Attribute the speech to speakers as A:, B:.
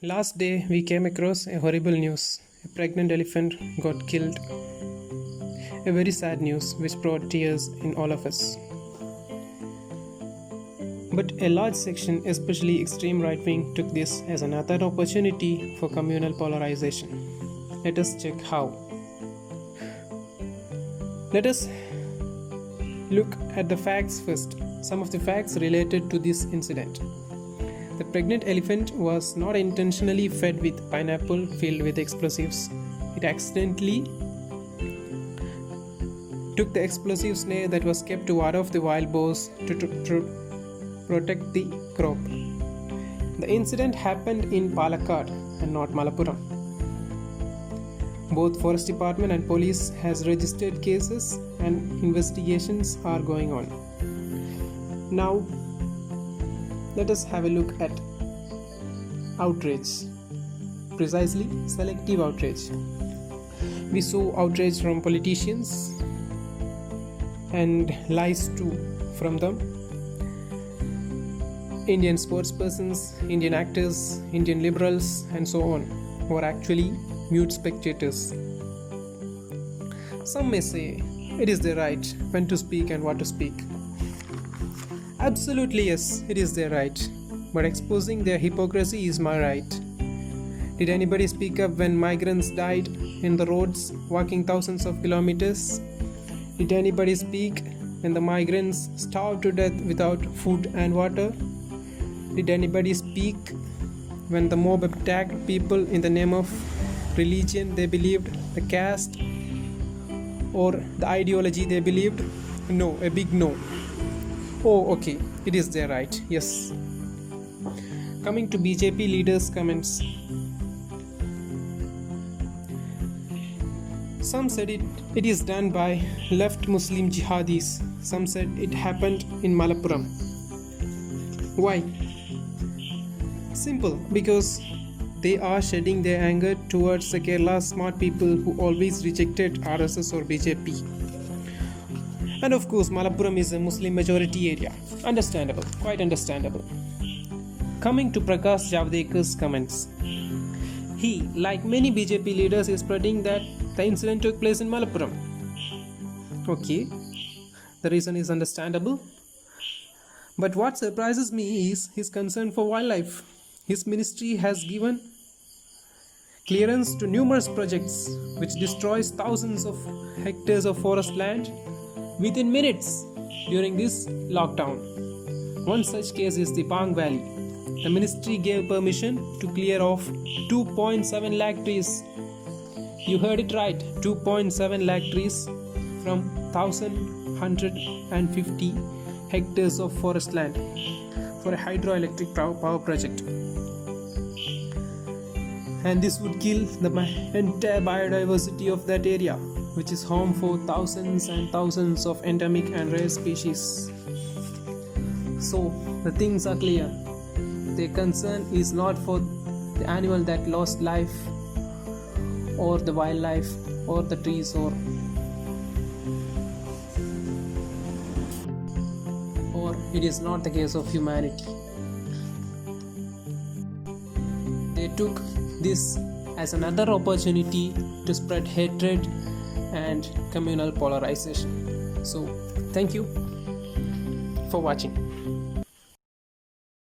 A: Last day, we came across a horrible news. A pregnant elephant got killed. A very sad news which brought tears in all of us. But a large section, especially extreme right wing, took this as another opportunity for communal polarization. Let us check how. Let us look at the facts first. Some of the facts related to this incident. The pregnant elephant was not intentionally fed with pineapple filled with explosives. It accidentally took the explosive snare that was kept to ward off the wild boars to protect the crop. The incident happened in Palakkad and not Malappuram. Both Forest Department and police has registered cases and investigations are going on. Now, let us have a look at outrage. Precisely, selective outrage. We saw outrage from politicians and lies too from them. Indian sportspersons, Indian actors, Indian liberals, and so on, who are actually mute spectators. Some may say it is their right when to speak and what to speak. Absolutely yes, it is their right. But exposing their hypocrisy is my right. Did anybody speak up when migrants died in the roads walking thousands of kilometers? Did anybody speak when the migrants starved to death without food and water? Did anybody speak when the mob attacked people in the name of religion they believed, the caste, or the ideology they believed? No, a big no. Oh, okay, it is their right, yes. Coming to BJP leaders' comments. Some said it is done by left Muslim jihadis. Some said it happened in Malappuram. Why? Simple, because they are shedding their anger towards the Kerala smart people who always rejected RSS or BJP. And of course, Malappuram is a Muslim majority area. Understandable, quite understandable. Coming to Prakash Javadekkar's comments. He, like many BJP leaders, is spreading that the incident took place in Malappuram. Okay, the reason is understandable. But what surprises me is his concern for wildlife. His ministry has given clearance to numerous projects which destroys thousands of hectares of forest land within minutes during this lockdown. One such case is the Pang Valley. The ministry gave permission to clear off 2.7 lakh trees. You heard it right, 2.7 lakh trees from 1,150 hectares of forest land for a hydroelectric power project. And this would kill the entire biodiversity of that area, which is home for thousands and thousands of endemic and rare species. So the things are clear. Their concern is not for the animal that lost life, or the wildlife, or the trees, or it is not the case of humanity. They took this as another opportunity to spread hatred and communal polarization. So, thank you for watching.